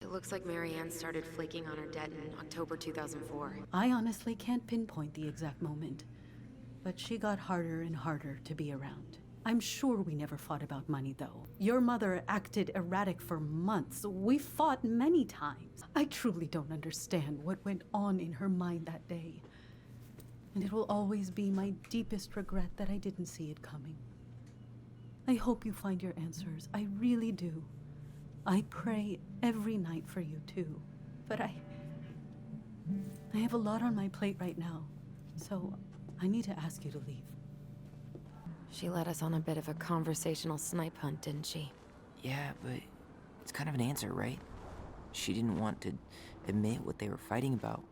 It looks like Marianne started flaking on her debt in October 2004. I honestly can't pinpoint the exact moment, but she got harder and harder to be around. I'm sure we never fought about money, though. Your mother acted erratic for months. We fought many times. I truly don't understand what went on in her mind that day. And it will always be my deepest regret that I didn't see it coming. I hope you find your answers. I really do. I pray every night for you, too. But I have a lot on my plate right now, so I need to ask you to leave. She led us on a bit of a conversational snipe hunt, didn't she? Yeah, but it's kind of an answer, right? She didn't want to admit what they were fighting about,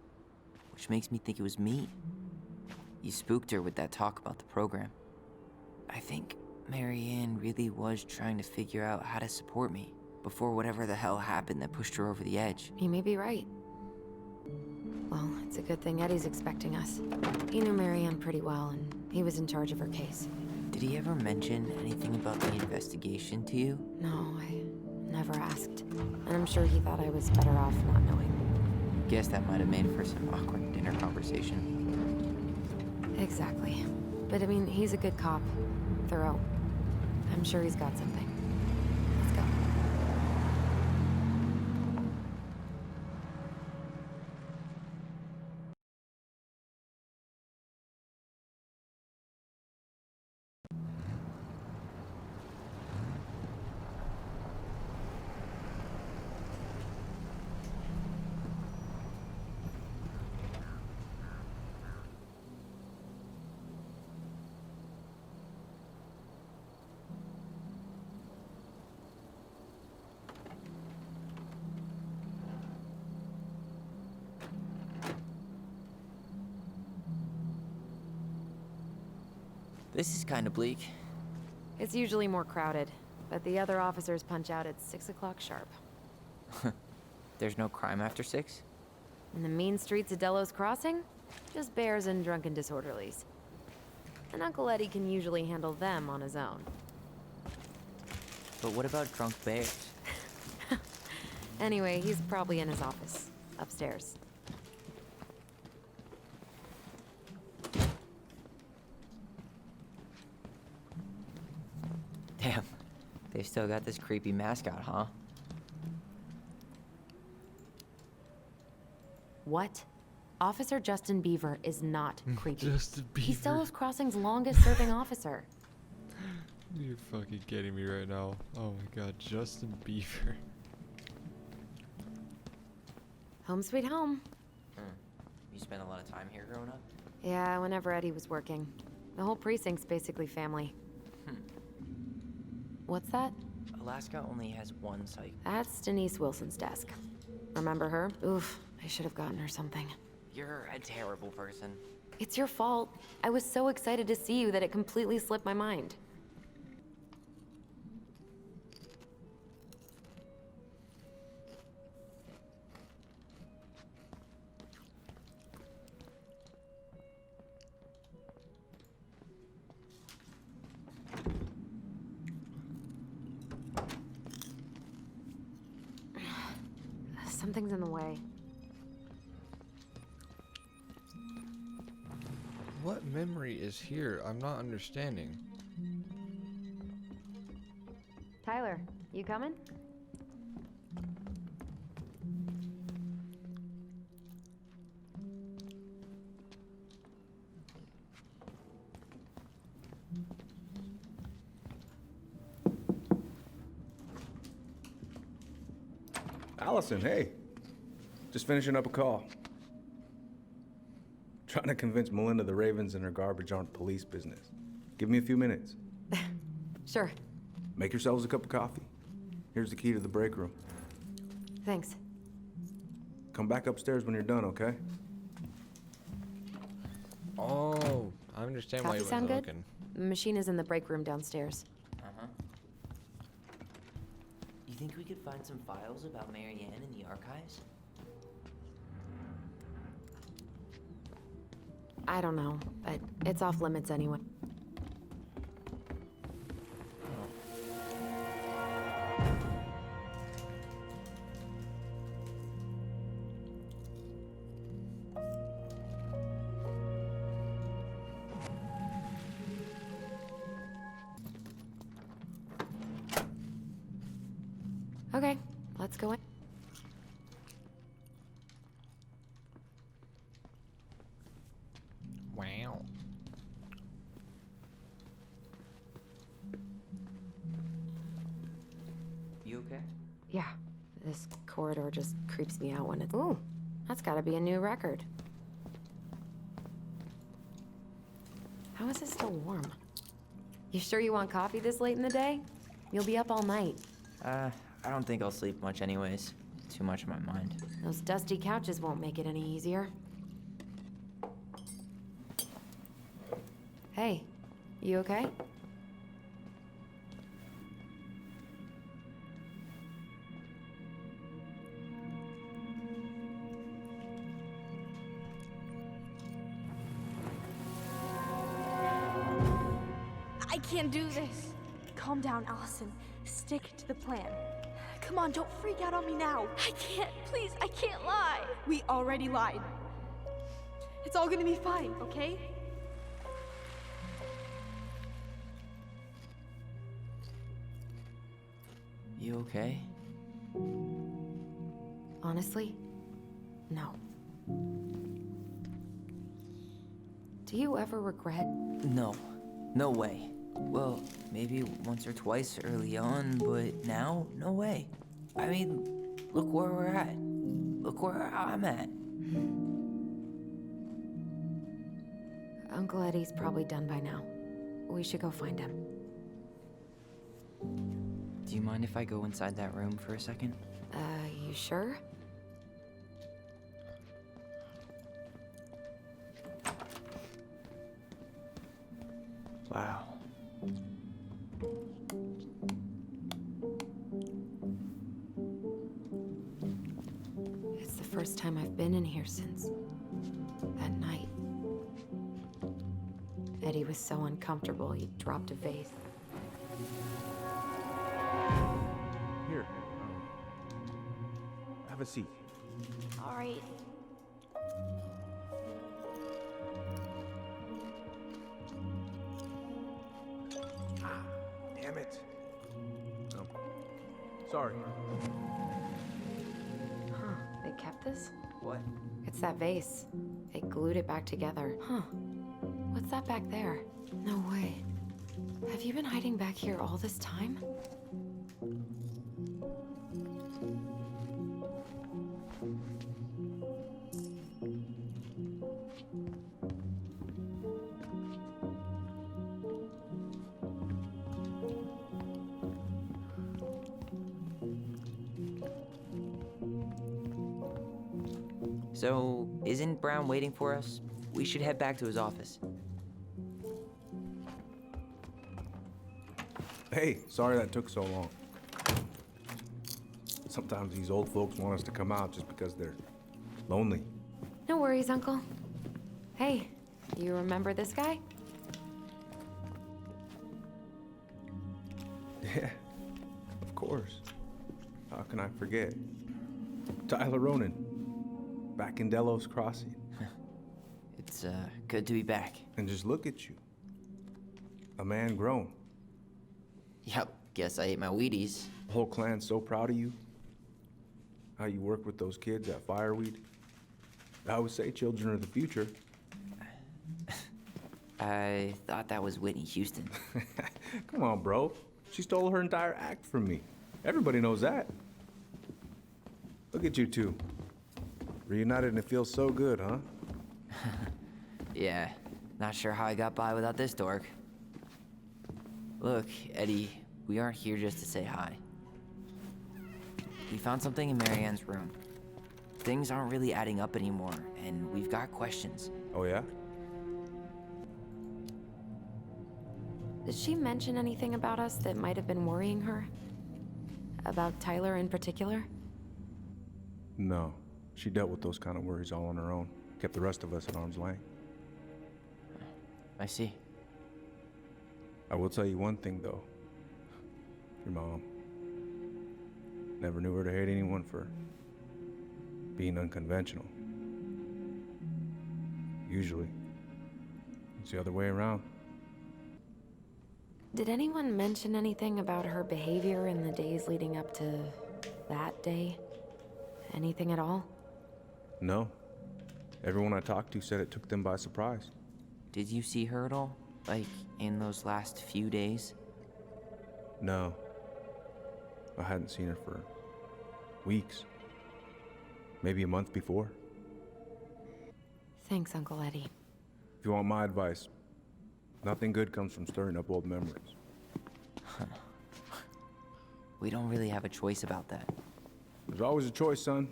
which makes me think it was me. You spooked her with that talk about the program. I think Marianne really was trying to figure out how to support me before whatever the hell happened that pushed her over the edge. You may be right. Well, it's a good thing Eddie's expecting us. He knew Marianne pretty well, and he was in charge of her case. Did he ever mention anything about the investigation to you? No, I never asked. And I'm sure he thought I was better off not knowing. Guess that might have made for some awkward dinner conversation. Exactly. But I mean, he's a good cop. Thorough. I'm sure he's got something. Let's go. This is kind of bleak. It's usually more crowded, but the other officers punch out at 6 o'clock sharp. There's no crime after 6? In the mean streets of Delos Crossing, just bears and drunken disorderlies. And Uncle Eddie can usually handle them on his own. But what about drunk bears? Anyway, he's probably in his office, upstairs. Damn, they've still got this creepy mascot, huh? What? Officer Justin Beaver is not creepy. Justin Beaver. He's Delos Crossing's longest-serving officer. You're fucking kidding me right now. Oh my god, Justin Beaver. Home sweet home. You spent a lot of time here growing up? Yeah, whenever Eddie was working. The whole precinct's basically family. What's that? Alaska only has one site. That's Denise Wilson's desk. Remember her? Oof, I should have gotten her something. You're a terrible person. It's your fault. I was so excited to see you that it completely slipped my mind. Something's in the way. What memory is here? I'm not understanding. Tyler, you coming? Allison, hey. Just finishing up a call. Trying to convince Melinda the Ravens and her garbage aren't police business. Give me a few minutes. Sure. Make yourselves a cup of coffee. Here's the key to the break room. Thanks. Come back upstairs when you're done, okay? Oh, I understand why Coffee you sound wasn't good? looking. The machine is in the break room downstairs. You think we could find some files about Marianne in the archives? I don't know, but it's off limits anyway. What's going... Wow. You okay? Yeah, this corridor just creeps me out when it's... Ooh, that's gotta be a new record. How is it still warm? You sure you want coffee this late in the day? You'll be up all night. I don't think I'll sleep much anyways. Too much on my mind. Those dusty couches won't make it any easier. Hey, you okay? I can't do this. Calm down, Allison. Stick to the plan. Come on, don't freak out on me now. I can't, please, I can't lie. We already lied. It's all gonna be fine, okay? You okay? Honestly, no. Do you ever regret? No. No way. Well, maybe once or twice early on, but now, no way. I mean, look where we're at. Look where I'm at. Uncle Eddie's probably done by now. We should go find him. Do you mind if I go inside that room for a second? You sure? Wow. It's the first time I've been in here since that night. Eddie was so uncomfortable, he dropped a vase. Here. Have a seat. All right. Damn it. Oh. Sorry. Huh, they kept this? What? It's that vase. They glued it back together. Huh. What's that back there? No way. Have you been hiding back here all this time? So, isn't Brown waiting for us? We should head back to his office. Hey, sorry that took so long. Sometimes these old folks want us to come out just because they're lonely. No worries, Uncle. Hey, you remember this guy? Yeah, of course. How can I forget? Tyler Ronan, back in Delos Crossing. It's, good to be back. And just look at you. A man grown. Yep, guess I ate my Wheaties. The whole clan's so proud of you. How you work with those kids at Fireweed. I always say children are the future. I thought that was Whitney Houston. Come on, bro. She stole her entire act from me. Everybody knows that. Look at you two. Reunited and it feels so good, huh? Yeah, not sure how I got by without this dork. Look, Eddie, we aren't here just to say hi. We found something in Marianne's room. Things aren't really adding up anymore, and we've got questions. Oh, yeah? Did she mention anything about us that might have been worrying her? About Tyler in particular? No. She dealt with those kind of worries all on her own. Kept the rest of us at arm's length. I see. I will tell you one thing, though. Your mom. Never knew her to hate anyone for being unconventional. Usually, it's the other way around. Did anyone mention anything about her behavior in the days leading up to that day? Anything at all? No. Everyone I talked to said it took them by surprise. Did you see her at all? Like, in those last few days? No. I hadn't seen her for weeks. Maybe a month before. Thanks, Uncle Eddie. If you want my advice, nothing good comes from stirring up old memories. We don't really have a choice about that. There's always a choice, son.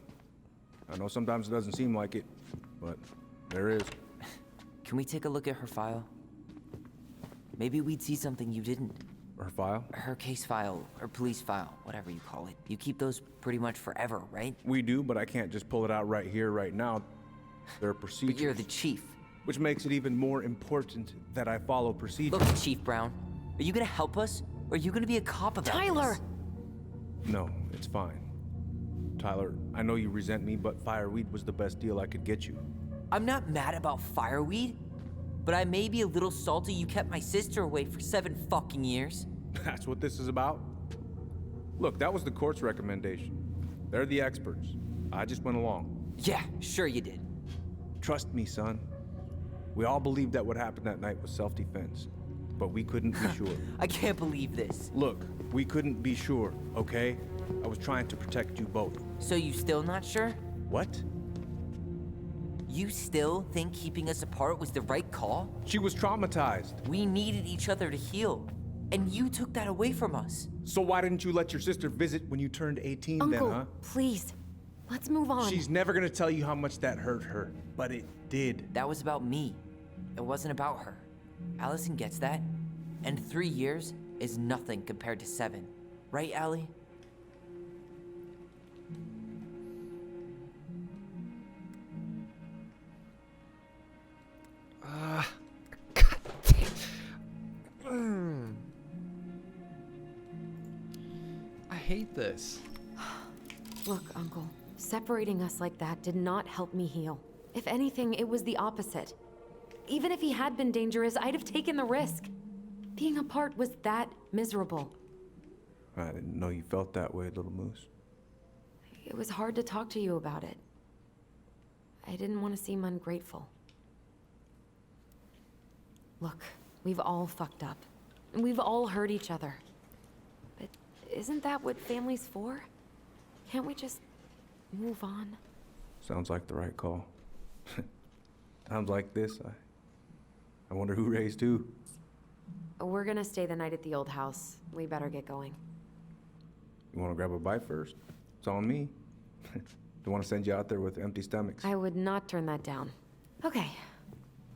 I know sometimes it doesn't seem like it, but there is. Can we take a look at her file? Maybe we'd see something you didn't. Her file? Her case file, or police file, whatever you call it. You keep those pretty much forever, right? We do, but I can't just pull it out right here, right now. There are procedures. But you're the chief. Which makes it even more important that I follow procedures. Look, Chief Brown, are you gonna help us? Or are you gonna be a cop about Tyler! this? No, it's fine. Tyler, I know you resent me, but fireweed was the best deal I could get you. I'm not mad about fireweed, but I may be a little salty you kept my sister away for 7 fucking years. That's what this is about? Look, that was the court's recommendation. They're the experts. I just went along. Yeah, sure you did. Trust me, son. We all believed that what happened that night was self-defense, but we couldn't be sure. I can't believe this. Look, we couldn't be sure, okay? I was trying to protect you both. So you still not sure? What? You still think keeping us apart was the right call? She was traumatized. We needed each other to heal, and you took that away from us. So why didn't you let your sister visit when you turned 18 Uncle, then, huh? please. Let's move on. She's never gonna tell you how much that hurt her, but it did. That was about me. It wasn't about her. Allison gets that, and 3 years is nothing compared to 7. Right, Allie? I hate this. Look, Uncle, separating us like that did not help me heal. If anything, it was the opposite. Even if he had been dangerous, I'd have taken the risk. Being apart was that miserable. I didn't know you felt that way, little moose. It was hard to talk to you about it. I didn't want to seem ungrateful. Look, we've all fucked up. And we've all hurt each other. But isn't that what family's for? Can't we just move on? Sounds like the right call. Times like this, I wonder who raised who. We're gonna stay the night at the old house. We better get going. You wanna grab a bite first? It's on me. Don't wanna send you out there with empty stomachs. I would not turn that down. Okay,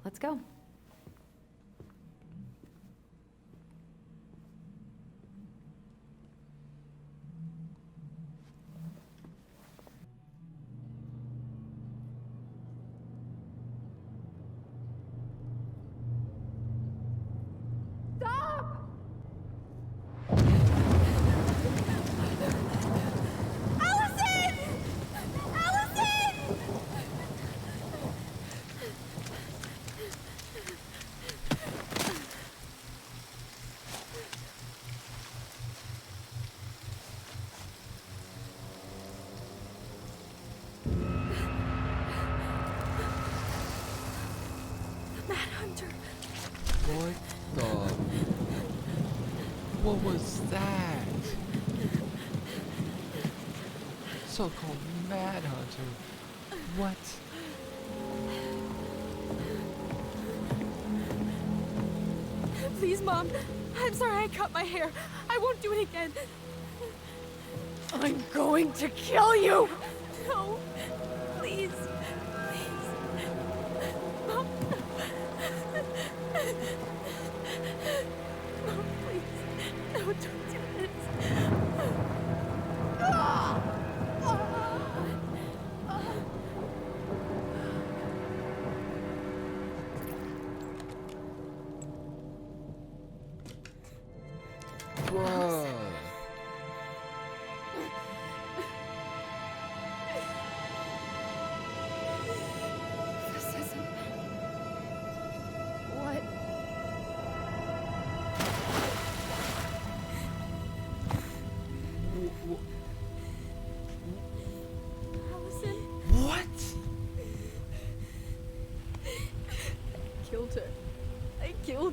let's go. What the? What was that? So-called Mad Hunter. What? Please, Mom. I'm sorry I cut my hair. I won't do it again. I'm going to kill you! No. Please. Please. Mom. Mom, please. No, don't do this. Bruh.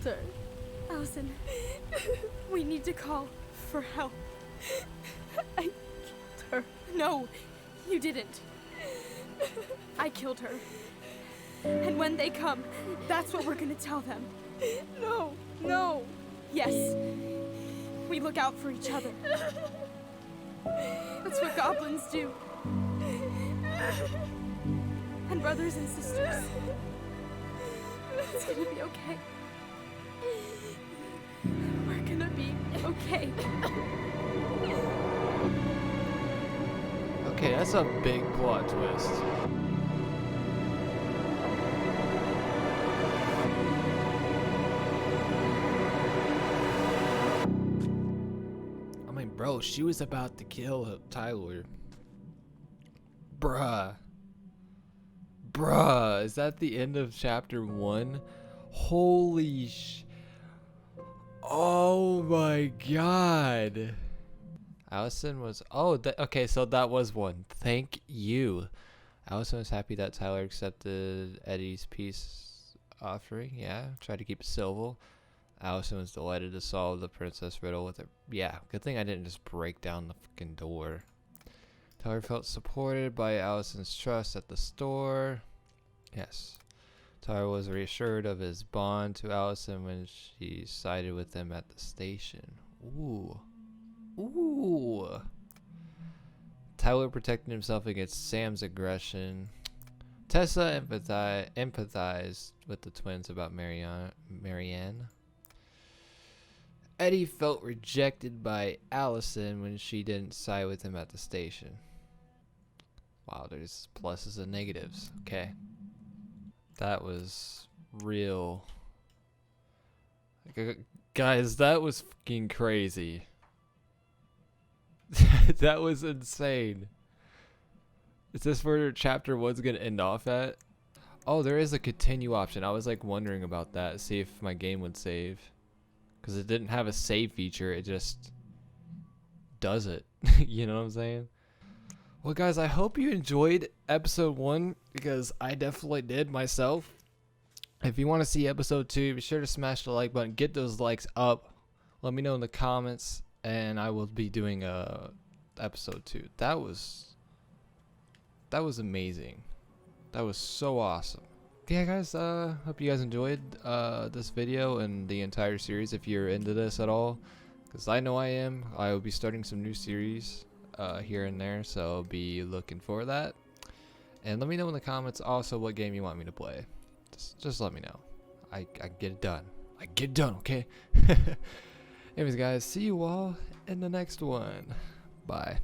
her. Allison, we need to call for help. I killed her. No, you didn't. I killed her. And when they come, that's what we're gonna tell them. No, no. Yes, we look out for each other. That's what goblins do. And brothers and sisters. It's gonna be okay. We're gonna be okay. Okay, that's a big plot twist. I mean, bro, she was about to kill Tyler. Bruh, is that the end of chapter 1? Holy oh my god. Allison was, okay, so that was one. Thank you. Allison was happy that Tyler accepted Eddie's peace offering. Yeah, tried to keep it civil. Allison was delighted to solve the princess riddle with her. Yeah, good thing I didn't just break down the fucking door. Tyler felt supported by Allison's trust at the store. Yes. Tyler was reassured of his bond to Allison when she sided with him at the station. Ooh. Ooh. Tyler protected himself against Sam's aggression. Tessa empathized with the twins about Marianne. Eddie felt rejected by Allison when she didn't side with him at the station. Wow, there's pluses and negatives. Okay. That was real. Guys, that was fucking crazy. That was insane. Is this where chapter 1's gonna end off at? Oh, there is a continue option. I was like wondering about that. See if my game would save. Because it didn't have a save feature. It just does it. You know what I'm saying? Well, guys, I hope you enjoyed episode 1. Because I definitely did myself. If you want to see episode 2, be sure to smash the like button. Get those likes up. Let me know in the comments. And I will be doing episode 2. That was amazing. That was so awesome. Yeah, guys, hope you guys enjoyed this video and the entire series if you're into this at all. Because I know I am. I will be starting some new series here and there, so be looking for that. And let me know in the comments also what game you want me to play. Just let me know. I get it done. I get it done, okay? Anyways, guys, see you all in the next one. Bye.